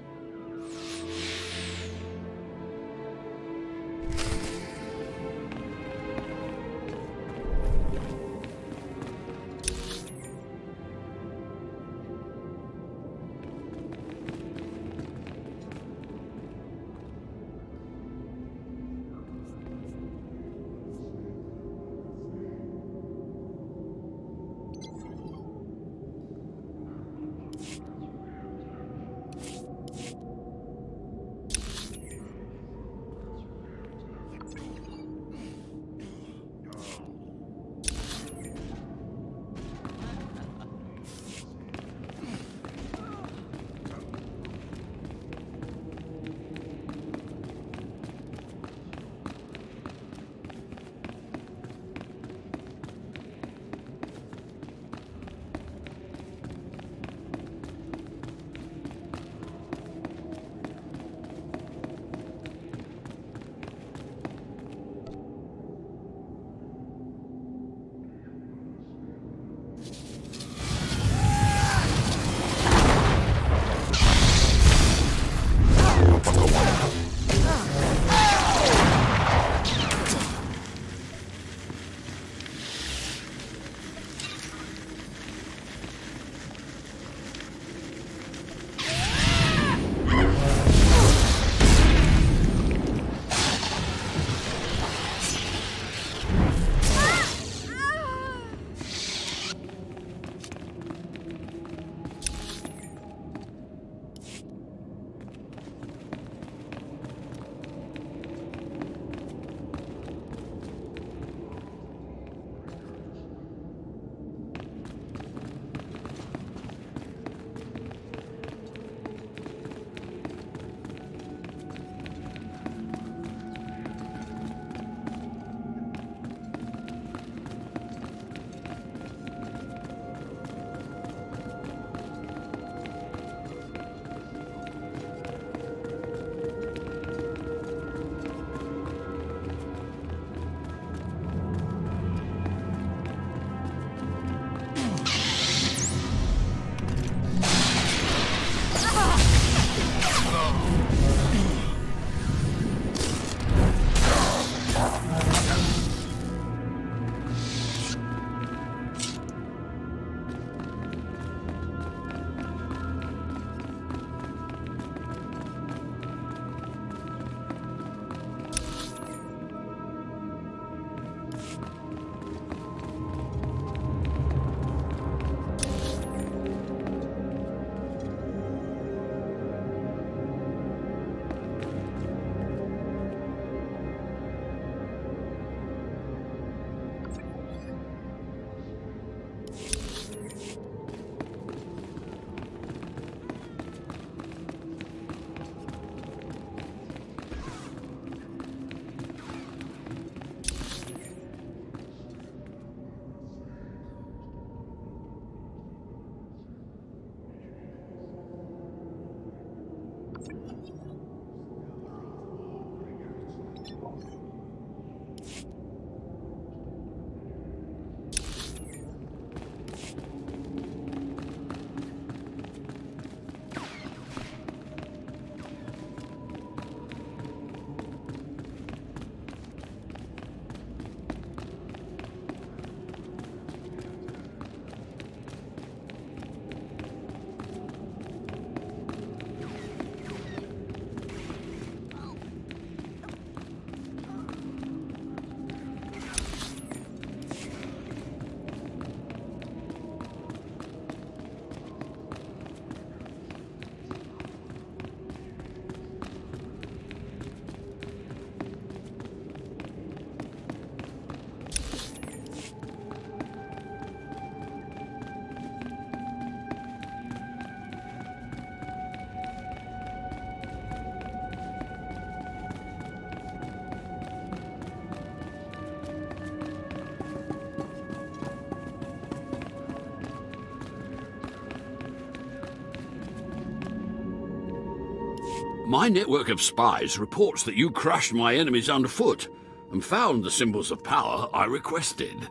My network of spies reports that you crushed my enemies underfoot and found the symbols of power I requested.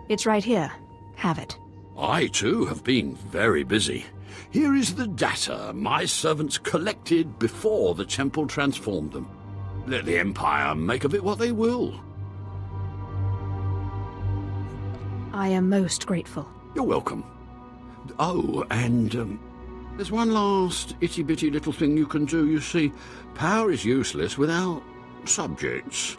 It's right here. Have it. I, too, have been very busy. Here is the data my servants collected before the temple transformed them. Let the Empire make of it what they will. I am most grateful. You're welcome. Oh, and there's one last itty-bitty little thing you can do. You see, power is useless without subjects.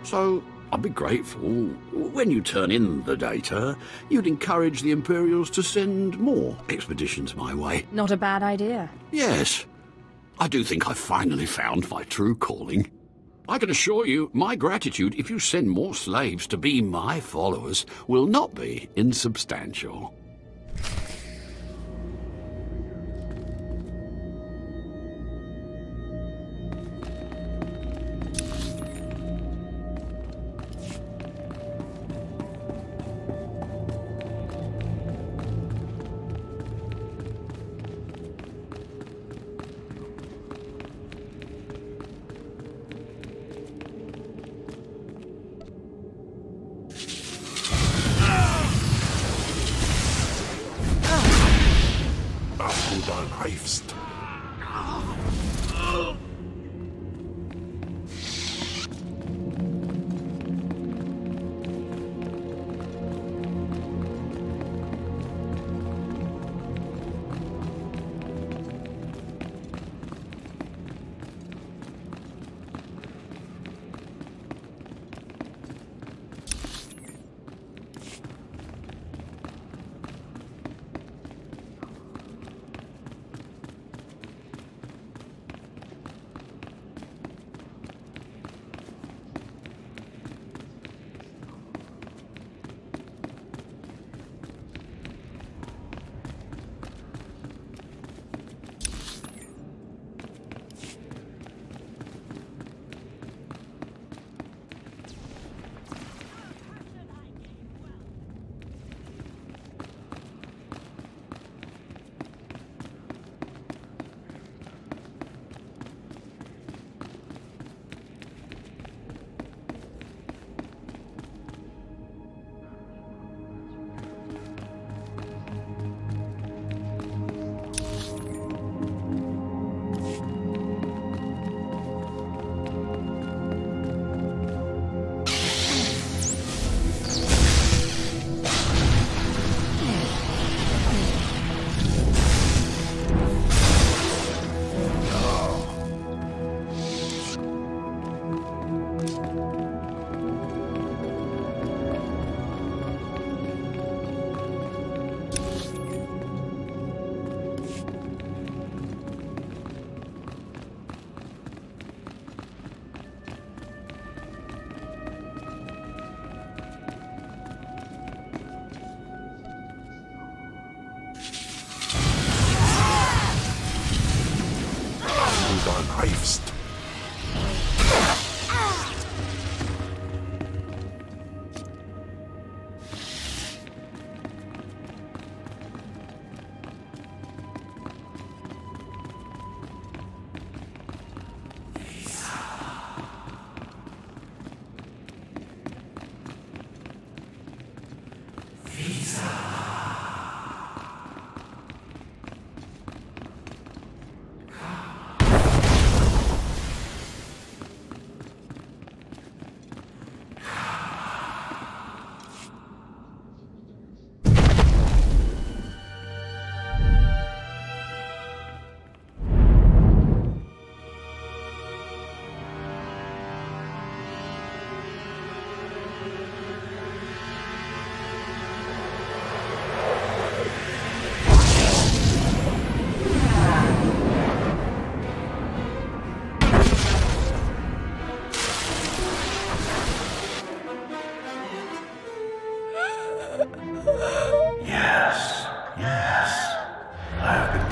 So I'd be grateful when you turn in the data, you'd encourage the Imperials to send more expeditions my way. Not a bad idea. Yes. I do think I've finally found my true calling. I can assure you, my gratitude if you send more slaves to be my followers will not be insubstantial.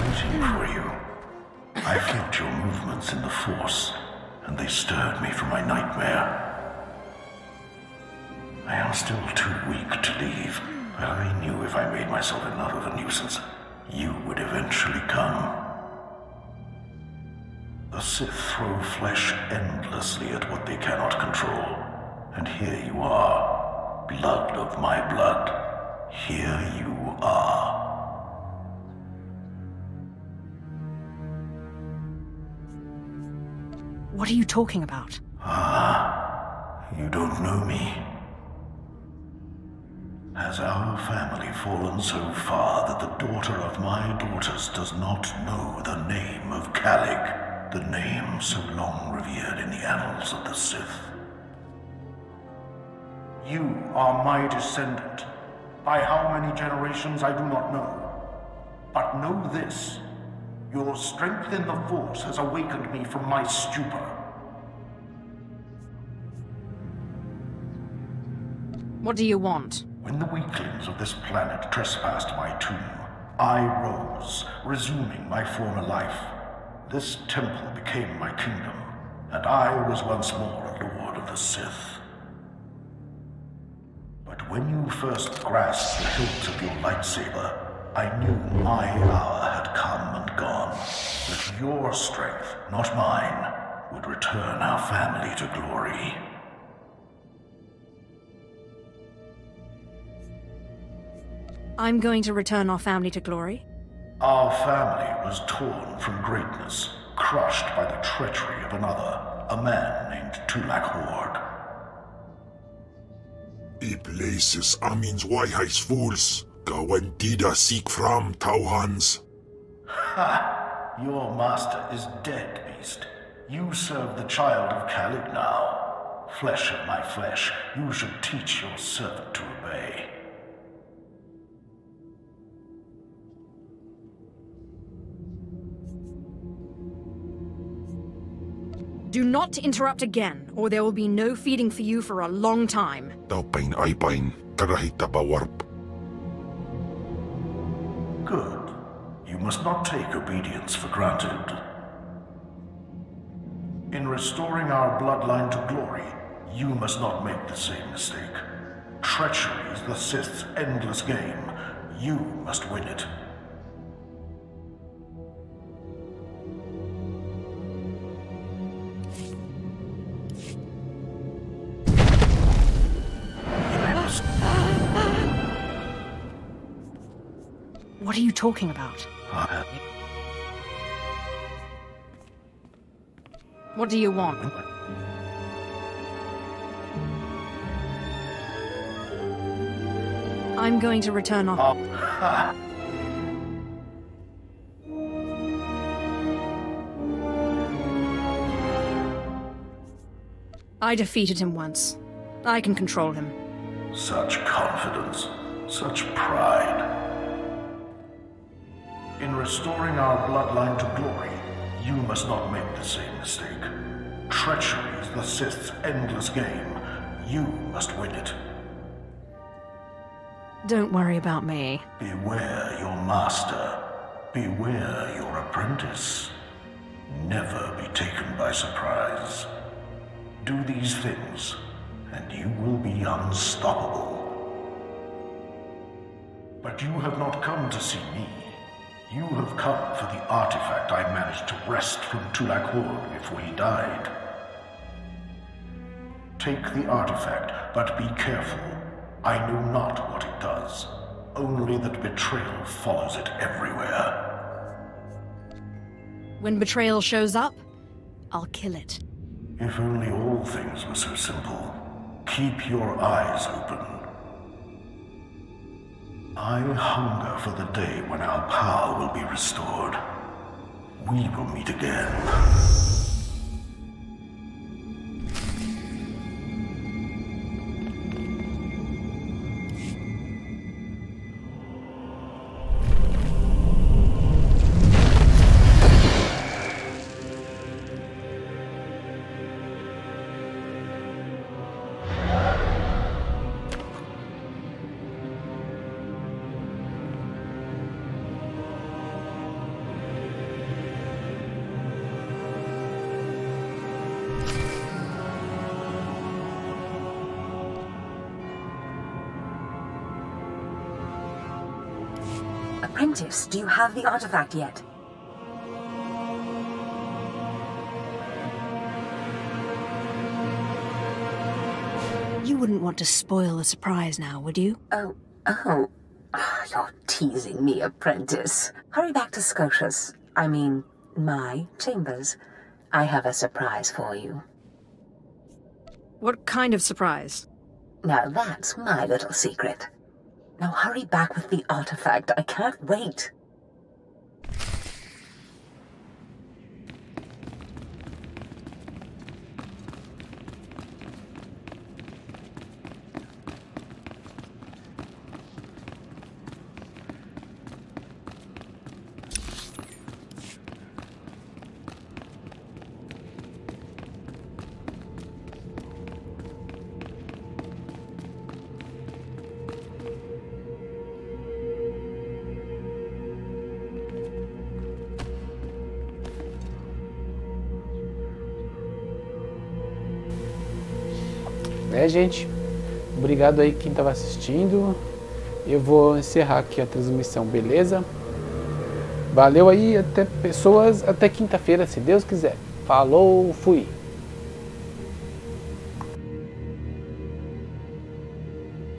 waiting for you. I felt your movements in the Force, and they stirred me from my nightmare. I am still too weak to leave, but I knew if I made myself enough of a nuisance, you would eventually come. The Sith throw flesh endlessly at what they cannot control. And here you are, blood of my blood. Here you are. What are you talking about? Ah, you don't know me. Has our family fallen so far that the daughter of my daughters does not know the name of Calig, the name so long revered in the annals of the Sith? You are my descendant. By how many generations, I do not know. But know this. Your strength in the Force has awakened me from my stupor. What do you want? When the weaklings of this planet trespassed my tomb, I rose, resuming my former life. This temple became my kingdom, and I was once more a lord of the Sith. But when you first grasped the hilt of your lightsaber, I knew my hour had come and gone. That your strength, not mine, would return our family to glory. I'm going to return our family to glory? Our family was torn from greatness, crushed by the treachery of another, a man named Tulak Hord. I places amins wajhais fools, gawantida seek from Tauhans. Ha! Your master is dead, beast. You serve the child of Calig now. Flesh of my flesh, you should teach your servant to obey. Do not interrupt again, or there will be no feeding for you for a long time. Taupain aipain, karahita bawarp. Good. You must not take obedience for granted. In restoring our bloodline to glory, you must not make the same mistake. Treachery is the Sith's endless game. You must win it. What are you talking about? What do you want? I'm going to return our... I defeated him once. I can control him. Such confidence, such pride. In restoring our bloodline to glory, you must not make the same mistake. Treachery is the Sith's endless game. You must win it. Don't worry about me. Beware your master. Beware your apprentice. Never be taken by surprise. Do these things, and you will be unstoppable. But you have not come to see me. You have come for the artifact I managed to wrest from Tulak Hord before he died. Take the artifact, but be careful. I know not what it does, only that betrayal follows it everywhere. When betrayal shows up, I'll kill it. If only all things were so simple. Keep your eyes open. I hunger for the day when our power will be restored. We will meet again. Apprentice, do you have the artifact yet? You wouldn't want to spoil the surprise now, would you? Oh. You're teasing me, Apprentice. Hurry back to Scotia's. I mean, my chambers. I have a surprise for you. What kind of surprise? Now that's my little secret. Now hurry back with the artifact. I can't wait. Gente, obrigado aí quem estava assistindo. Eu vou encerrar aqui a transmissão, beleza? Valeu aí, até quinta-feira, se Deus quiser. Falou, fui!